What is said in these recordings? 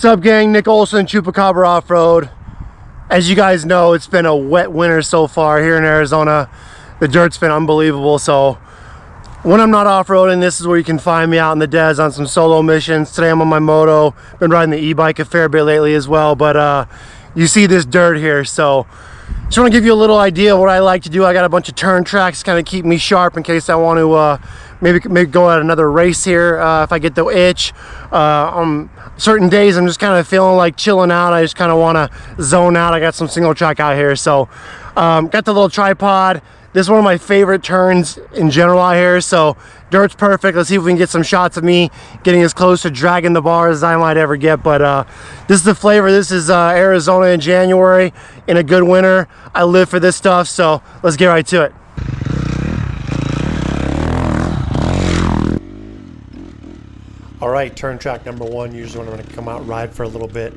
What's up, gang? Nick Olson, Chupacabra Offroad. As you guys know, it's been a wet winter so far here in Arizona. The dirt's been unbelievable, so when I'm not off-roading, this is where you can find me out in the des on some solo missions. Today I'm on my Moto. Been riding the e-bike a fair bit lately as well, but you see this dirt here, so just want to give you a little idea of what I like to do. I got a bunch of turn tracks to kind of keep me sharp in case I want to maybe go at another race here if I get the itch. On certain days I'm just kind of feeling like chilling out. I just kind of want to zone out. I got some single track out here, so got the little tripod. This is one of my favorite turns in general out here, so dirt's perfect. Let's see if we can get some shots of me getting as close to dragging the bars as I might ever get. But this is the flavor. This is Arizona in January in a good winter. I live for this stuff, so let's get right to it. All right, turn track number one. Usually when I'm going to come out ride for a little bit,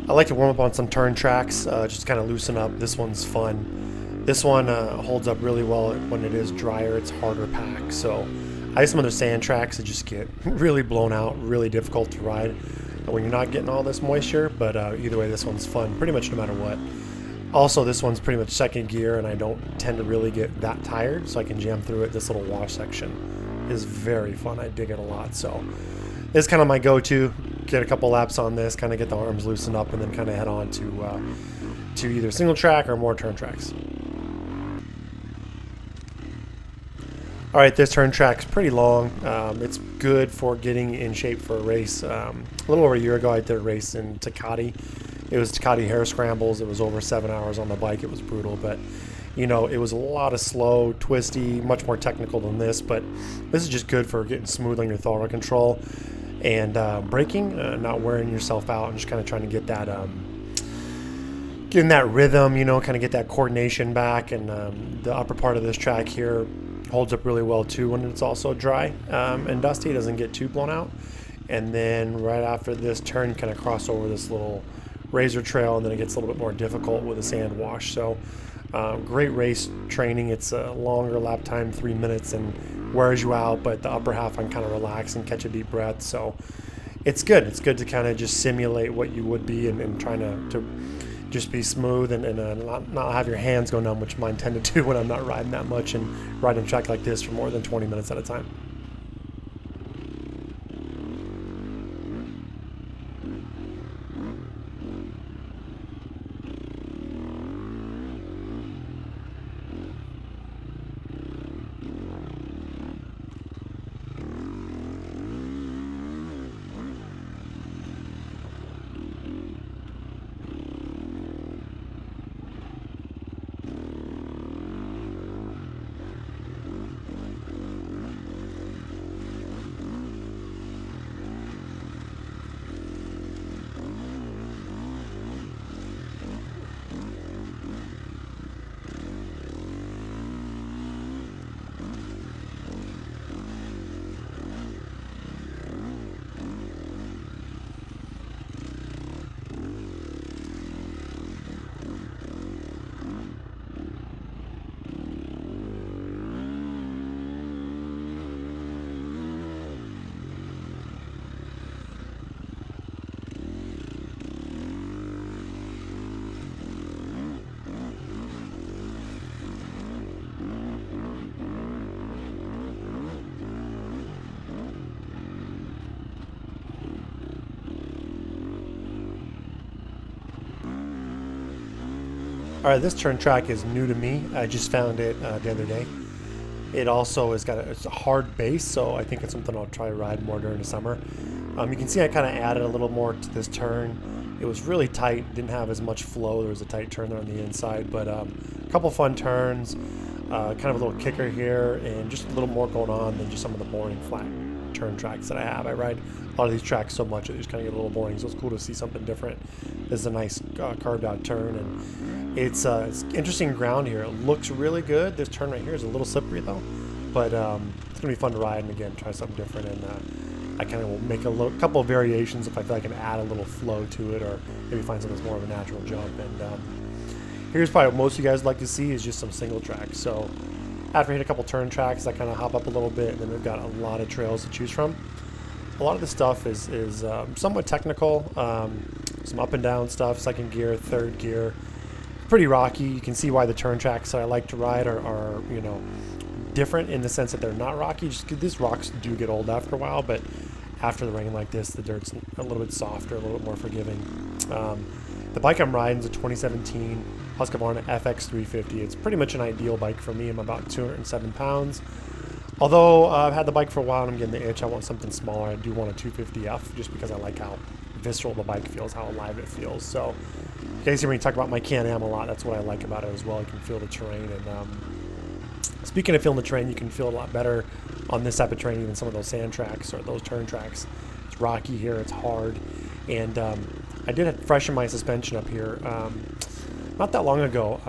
I like to warm up on some turn tracks, just kind of loosen up. This one's fun. This one holds up really well when it is drier. It's harder pack. So I have some other sand tracks that just get really blown out, really difficult to ride when you're not getting all this moisture. But either way, this one's fun pretty much no matter what. Also, this one's pretty much second gear, and I don't tend to really get that tired, so I can jam through it. This little wash section is very fun. I dig it a lot. So this is kind of my go-to. Get a couple laps on this, kind of get the arms loosened up, and then kind of head on to either single track or more turn tracks. All right, this turn track's pretty long. It's good for getting in shape for a race. A little over a year ago, I did a race in Tecate. It was Tecate Hare Scrambles. It was over 7 hours on the bike. It was brutal, but you know, it was a lot of slow, twisty, much more technical than this, but this is just good for getting smooth on your throttle control and braking, not wearing yourself out, and just kind of trying to get that getting that rhythm, you know, kind of get that coordination back. And the upper part of this track here holds up really well too when it's also dry and dusty. It doesn't get too blown out. And then right after this turn, kind of cross over this little razor trail, and then it gets a little bit more difficult with a sand wash. So great race training. It's a longer lap time, 3 minutes, and wears you out, but the upper half I can kind of relax and catch a deep breath. So it's good. It's good to kind of just simulate what you would be and trying to just be smooth and not have your hands go numb, which mine tend to do when I'm not riding that much and riding a track like this for more than 20 minutes at a time. All right, this turn track is new to me. I just found it the other day. It also has got it's a hard base, so I think it's something I'll try to ride more during the summer. You can see I kind of added a little more to this turn. It was really tight, didn't have as much flow. There was a tight turn there on the inside, but a couple fun turns, kind of a little kicker here, and just a little more going on than just some of the boring flat turn tracks that I have. I ride a lot of these tracks so much that they just kind of get a little boring, so it's cool to see something different. This is a nice carved out turn, and it's interesting ground here. It looks really good. This turn right here is a little slippery though, but it's gonna be fun to ride, and again, try something different. And I kind of will make a couple of variations if I feel I can add a little flow to it, or maybe find something that's more of a natural jump. And here's probably what most of you guys like to see is just some single tracks. So after I hit a couple turn tracks, I kind of hop up a little bit, and then we've got a lot of trails to choose from. A lot of the stuff is somewhat technical. Some up and down stuff, second gear, third gear. Pretty rocky. You can see why the turn tracks that I like to ride are you know, different in the sense that they're not rocky. Just 'cause these rocks do get old after a while, but after the rain like this, the dirt's a little bit softer, a little bit more forgiving. The bike I'm riding is a 2017 Husqvarna FX350. It's pretty much an ideal bike for me. I'm about 207 pounds. Although I've had the bike for a while and I'm getting the itch, I want something smaller. I do want a 250F just because I like how visceral the bike feels, how alive it feels. So you guys hear me talk about my Can-Am a lot. That's what I like about it as well. You can feel the terrain. And speaking of feeling the terrain, you can feel a lot better on this type of terrain than some of those sand tracks or those turn tracks. It's rocky here. It's hard. And I did freshen my suspension up here not that long ago.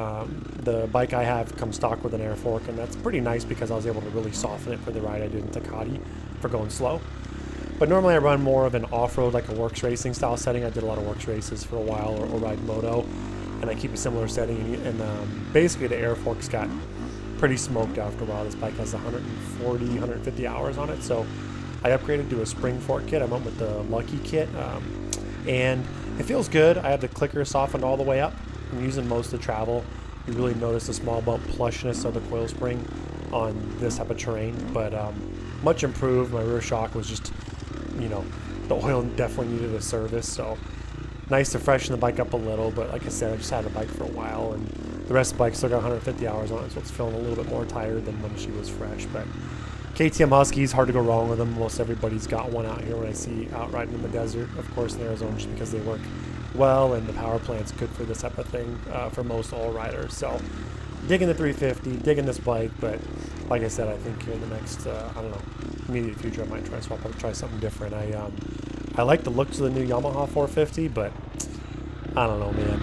The bike I have comes stock with an air fork, and that's pretty nice because I was able to really soften it for the ride I did in Takati for going slow. But normally I run more of an off-road, like a works racing style setting. I did a lot of works races for a while, or ride Moto, and I keep a similar setting. And basically the air forks got pretty smoked after a while. This bike has 140, 150 hours on it, so I upgraded to a spring fork kit. I went with the Lucky kit, and it feels good. I have the clicker softened all the way up. I'm using most of the travel. You really notice the small bump plushness of the coil spring on this type of terrain, but much improved. My rear shock was just, you know, the oil definitely needed a service, so nice to freshen the bike up a little. But like I said, I just had the bike for a while, and the rest of the bike still got 150 hours on it, so it's feeling a little bit more tired than when she was fresh. But KTM Huskies, hard to go wrong with them. Most everybody's got one out here when I see out riding in the desert, of course, in Arizona, just because they work well, and the power plant's good for this type of thing for most all riders. So digging the 350, digging this bike, but like I said, I think in the next I don't know, immediate future I might try something different. I like the looks of the new Yamaha 450, but I don't know, man.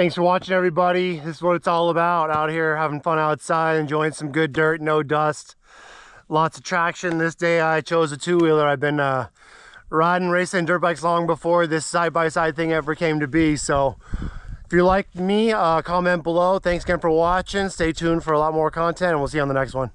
Thanks for watching, everybody. This is what it's all about, out here having fun outside, enjoying some good dirt, no dust, lots of traction. This day I chose a two-wheeler. I've been riding, racing dirt bikes long before this side-by-side thing ever came to be. So if you like me, comment below. Thanks again for watching. Stay tuned for a lot more content, and we'll see you on the next one.